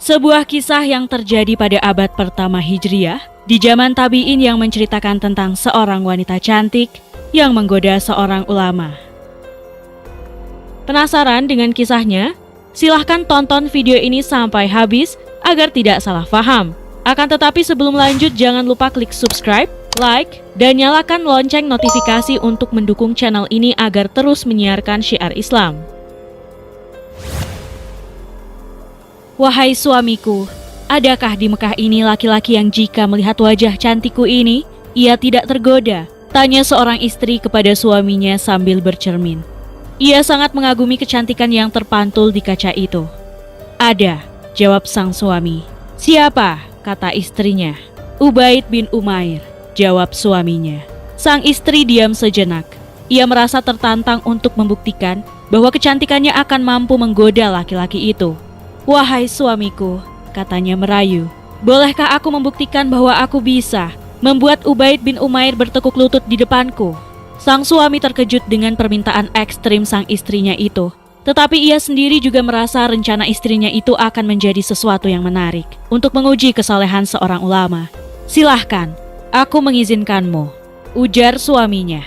Sebuah kisah yang terjadi pada abad pertama Hijriah, di zaman tabi'in yang menceritakan tentang seorang wanita cantik yang menggoda seorang ulama. Penasaran dengan kisahnya? Silahkan tonton video ini sampai habis agar tidak salah paham. Akan tetapi sebelum lanjut, jangan lupa klik subscribe, like, dan nyalakan lonceng notifikasi untuk mendukung channel ini agar terus menyiarkan syiar Islam. Wahai suamiku, adakah di Mekah ini laki-laki yang jika melihat wajah cantikku ini, ia tidak tergoda? Tanya seorang istri kepada suaminya sambil bercermin. Ia sangat mengagumi kecantikan yang terpantul di kaca itu. Ada, jawab sang suami. Siapa? Kata istrinya. Ubaid bin Umair, jawab suaminya. Sang istri diam sejenak. Ia merasa tertantang untuk membuktikan bahwa kecantikannya akan mampu menggoda laki-laki itu. Wahai suamiku, katanya merayu, bolehkah aku membuktikan bahwa aku bisa membuat Ubaid bin Umair bertekuk lutut di depanku? Sang suami terkejut dengan permintaan ekstrim sang istrinya itu. Tetapi ia sendiri juga merasa rencana istrinya itu akan menjadi sesuatu yang menarik untuk menguji kesolehan seorang ulama. Silahkan, aku mengizinkanmu, ujar suaminya.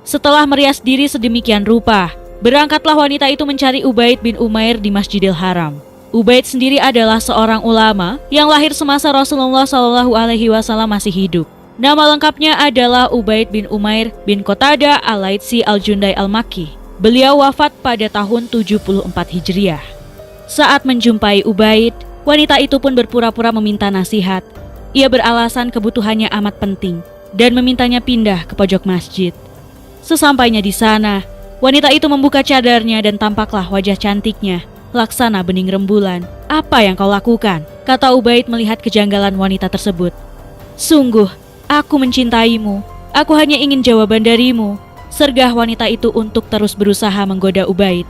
Setelah merias diri sedemikian rupa, berangkatlah wanita itu mencari Ubaid bin Umair di Masjidil Haram. Ubaid sendiri adalah seorang ulama yang lahir semasa Rasulullah SAW masih hidup. Nama lengkapnya adalah Ubaid bin Umair bin Qatadah al-Laitsi al-Jundai al-Makki. Beliau wafat pada tahun 74 Hijriah. Saat menjumpai Ubaid, wanita itu pun berpura-pura meminta nasihat. Ia beralasan kebutuhannya amat penting dan memintanya pindah ke pojok masjid. Sesampainya di sana, wanita itu membuka cadarnya dan tampaklah wajah cantiknya laksana bening rembulan. Apa yang kau lakukan? Kata Ubaid melihat kejanggalan wanita tersebut. Sungguh, aku mencintaimu. Aku hanya ingin jawaban darimu. Sergah wanita itu untuk terus berusaha menggoda Ubaid.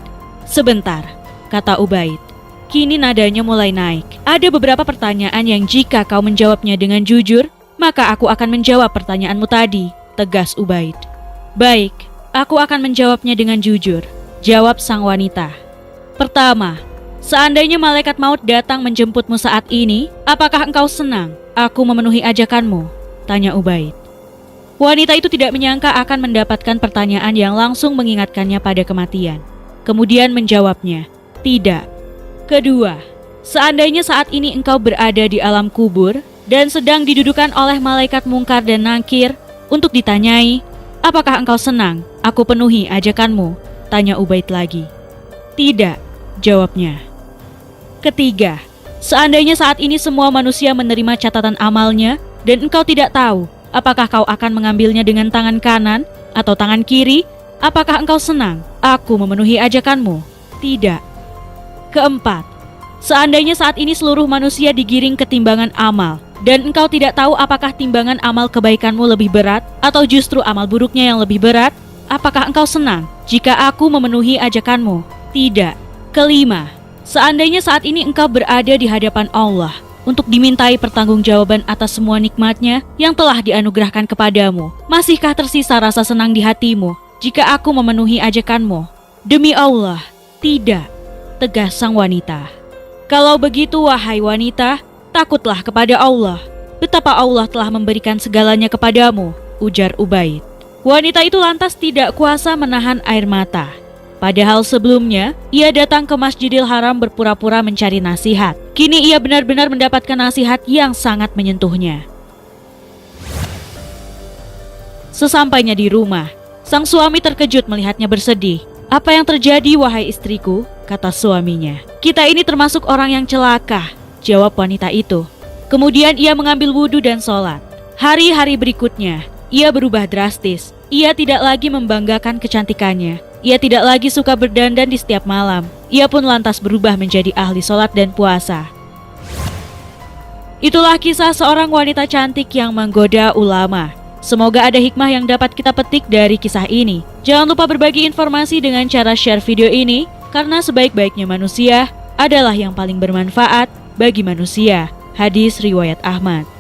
Sebentar, kata Ubaid. Kini nadanya mulai naik. Ada beberapa pertanyaan yang jika kau menjawabnya dengan jujur, maka aku akan menjawab pertanyaanmu tadi, tegas Ubaid. Baik, aku akan menjawabnya dengan jujur, jawab sang wanita. Pertama, seandainya malaikat maut datang menjemputmu saat ini, apakah engkau senang aku memenuhi ajakanmu? Tanya Ubaid. Wanita itu tidak menyangka akan mendapatkan pertanyaan yang langsung mengingatkannya pada kematian. Kemudian menjawabnya, tidak. Kedua, seandainya saat ini engkau berada di alam kubur dan sedang didudukan oleh malaikat mungkar dan nakir untuk ditanyai, apakah engkau senang aku penuhi ajakanmu? Tanya Ubaid lagi. Tidak, jawabnya. Ketiga, seandainya saat ini semua manusia menerima catatan amalnya dan engkau tidak tahu apakah kau akan mengambilnya dengan tangan kanan atau tangan kiri, apakah engkau senang aku memenuhi ajakanmu? Tidak. Keempat, seandainya saat ini seluruh manusia digiring ke timbangan amal dan engkau tidak tahu apakah timbangan amal kebaikanmu lebih berat atau justru amal buruknya yang lebih berat, apakah engkau senang jika aku memenuhi ajakanmu? Tidak. Kelima, seandainya saat ini engkau berada di hadapan Allah untuk dimintai pertanggungjawaban atas semua nikmatnya yang telah dianugerahkan kepadamu, masihkah tersisa rasa senang di hatimu jika aku memenuhi ajakanmu? Demi Allah, tidak, tegas sang wanita. Kalau begitu wahai wanita, takutlah kepada Allah. Betapa Allah telah memberikan segalanya kepadamu, ujar Ubaid. Wanita itu lantas tidak kuasa menahan air mata. Padahal sebelumnya, ia datang ke Masjidil Haram berpura-pura mencari nasihat. Kini ia benar-benar mendapatkan nasihat yang sangat menyentuhnya. Sesampainya di rumah, sang suami terkejut melihatnya bersedih. Apa yang terjadi wahai istriku? Kata suaminya. Kita ini termasuk orang yang celaka, jawab wanita itu. Kemudian ia mengambil wudhu dan sholat. Hari-hari berikutnya, ia berubah drastis. Ia tidak lagi membanggakan kecantikannya. Ia tidak lagi suka berdandan di setiap malam. Ia pun lantas berubah menjadi ahli sholat dan puasa. Itulah kisah seorang wanita cantik yang menggoda ulama. Semoga ada hikmah yang dapat kita petik dari kisah ini. Jangan lupa berbagi informasi dengan cara share video ini, karena sebaik-baiknya manusia adalah yang paling bermanfaat bagi manusia. Hadis riwayat Ahmad.